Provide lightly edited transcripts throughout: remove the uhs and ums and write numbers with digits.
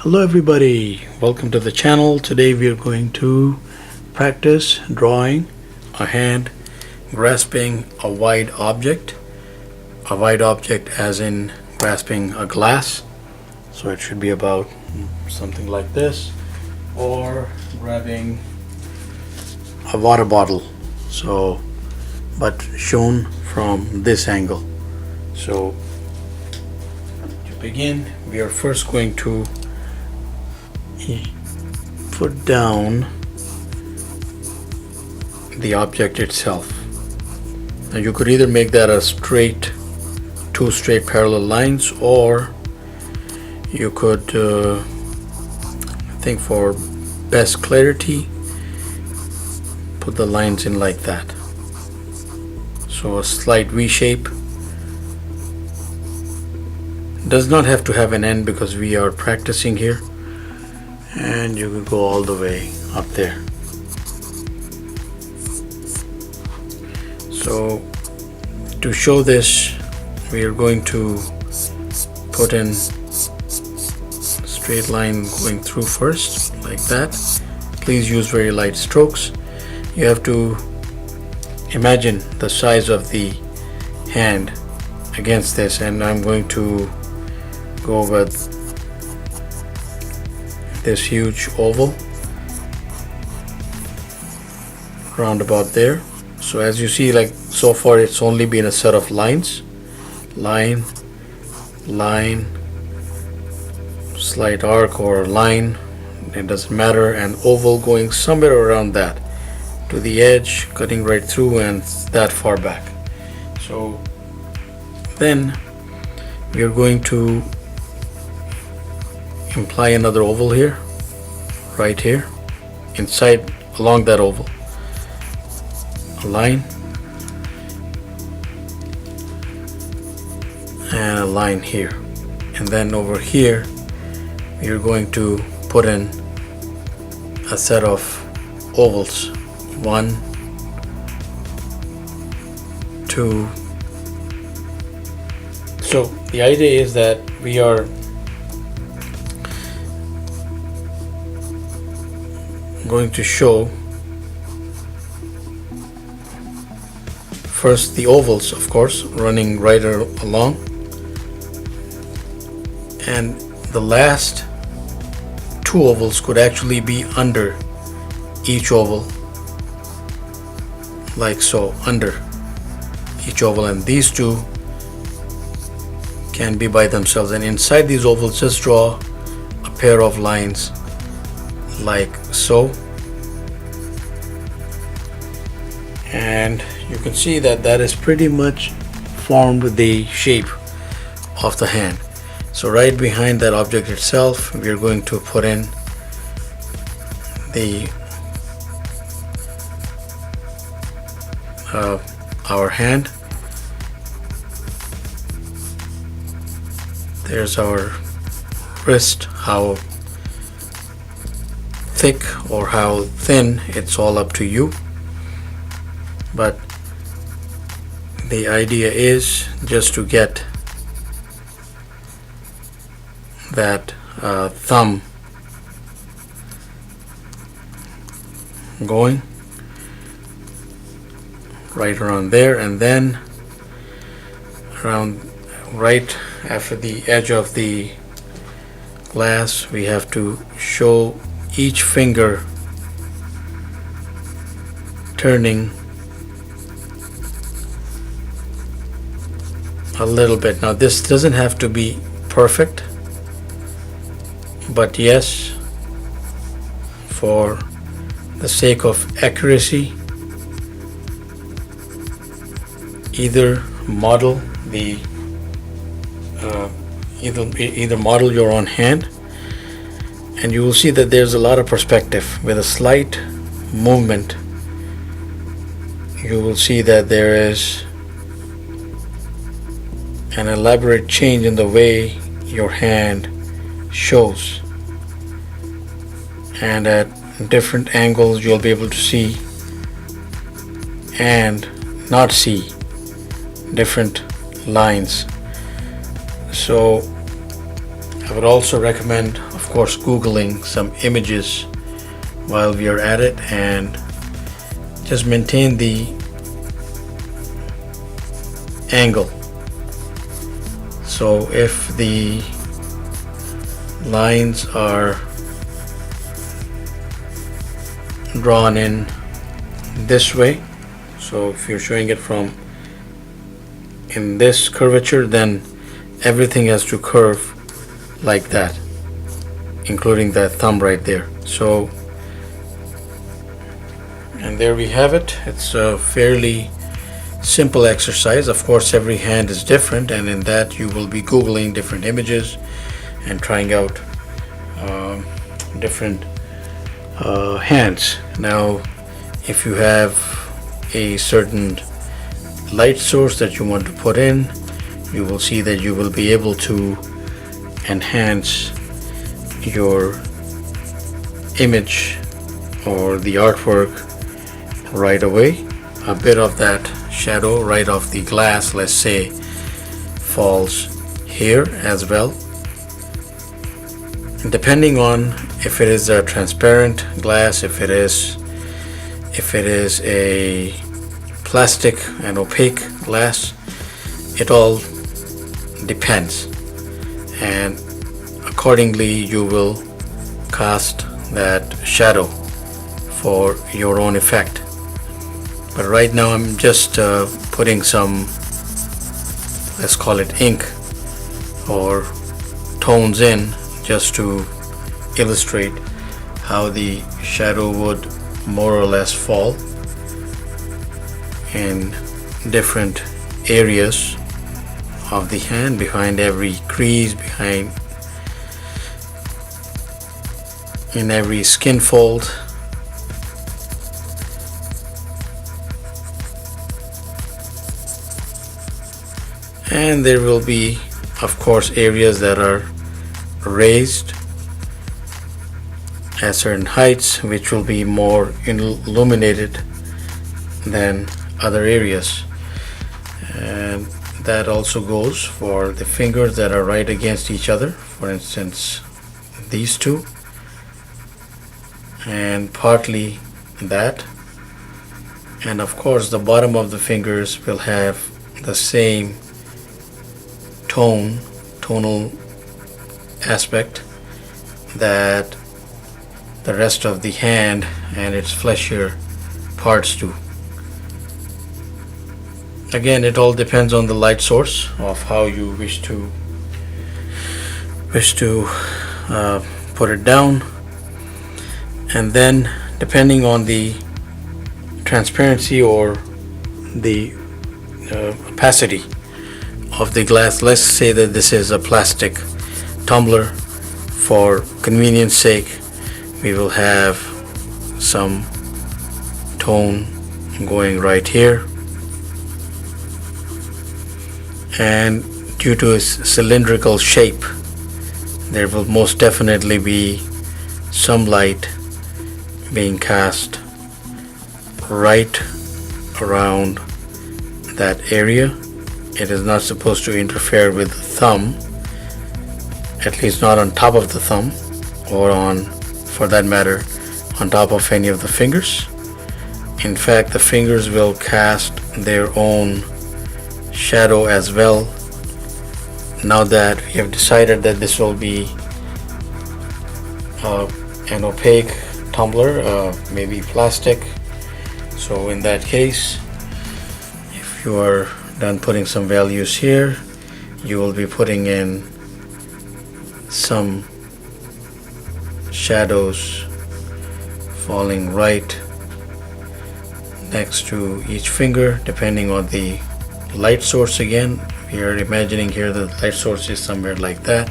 Hello everybody, welcome to the channel. Today we are going to practice drawing a hand grasping a wide object as in grasping a glass. So it should be about something like this, or grabbing a water bottle, but shown from this angle. So to begin, we are first going to put down the object itself. Now you could either make that a two straight parallel lines, or you could, I think for best clarity, put the lines in like that. So a slight V shape. Does not have to have an end because we are practicing here. And you can go all the way up there. So to show this, we are going to put in straight line going through first, like that. Please use very light strokes. You have to imagine the size of the hand against this, and I'm going to go with this huge oval round about there. So as you see, like so far it's only been a set of lines, line, slight arc or line, it doesn't matter, and oval going somewhere around that to the edge, cutting right through and that far back. So then we are going to imply another oval here, right here, inside along that oval, a line and a line here, and then over here we are going to put in a set of ovals, 1, 2. So the idea is that we are going to show first the ovals, of course, running right along, and the last two ovals could actually be under each oval, like so, under each oval, and these two can be by themselves, and inside these ovals just draw a pair of lines like so, and you can see that that is pretty much formed the shape of the hand. So right behind that object itself, we are going to put in our hand. There's our wrist, how thick or how thin, it's all up to you, but the idea is just to get that thumb going right around there, and then around right after the edge of the glass we have to show each finger turning a little bit. Now this doesn't have to be perfect, but yes, for the sake of accuracy, either model either model your own hand, and you will see that there's a lot of perspective. With a slight movement, you will see that there is an elaborate change in the way your hand shows, and at different angles you'll be able to see and not see different lines. So I would also recommend, of course, Googling some images while we are at it, and just maintain the angle. So if the lines are drawn in this way, so if you're showing it from in this curvature, then everything has to curve like that, including that thumb right there. So, and there we have it. It's a fairly simple exercise. Of course, every hand is different, and in that you will be googling different images and trying out different hands. Now, if you have a certain light source that you want to put in, you will see that you will be able to enhance your image or the artwork right away. A bit of that shadow right off the glass, let's say, falls here as well. Depending on if it is a transparent glass, if it is a plastic and opaque glass, it all depends, and accordingly you will cast that shadow for your own effect. But right now I'm just putting some, let's call it ink or tones in, just to illustrate how the shadow would more or less fall in different areas of the hand, behind every crease, in every skin fold. And there will be, of course, areas that are raised at certain heights, which will be more illuminated than other areas. And that also goes for the fingers that are right against each other, for instance these two, and partly that. And of course the bottom of the fingers will have the same tonal aspect that the rest of the hand and its fleshier parts do. Again, it all depends on the light source of how you wish to put it down, and then depending on the transparency or the opacity of the glass. Let's say that this is a plastic tumbler. For convenience sake, we will have some tone going right here, and due to its cylindrical shape, there will most definitely be some light being cast right around that area. It is not supposed to interfere with the thumb, at least not on top of the thumb, or on, for that matter, on top of any of the fingers. In fact, the fingers will cast their own shadow as well. Now that we have decided that this will be an opaque tumbler, maybe plastic, so in that case, if you are done putting some values here, you will be putting in some shadows falling right next to each finger, depending on the light source. Again, we are imagining here the light source is somewhere like that,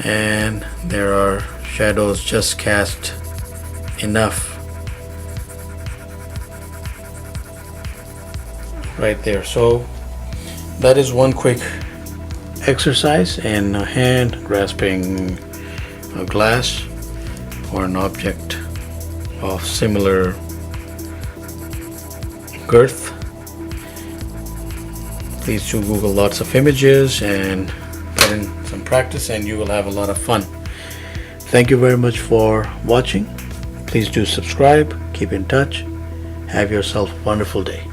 and there are shadows just cast enough right there. So that is one quick exercise in hand grasping a glass or an object of similar girth. Please do Google lots of images and get in some practice and you will have a lot of fun. Thank you very much for watching. Please do subscribe, keep in touch. Have yourself a wonderful day.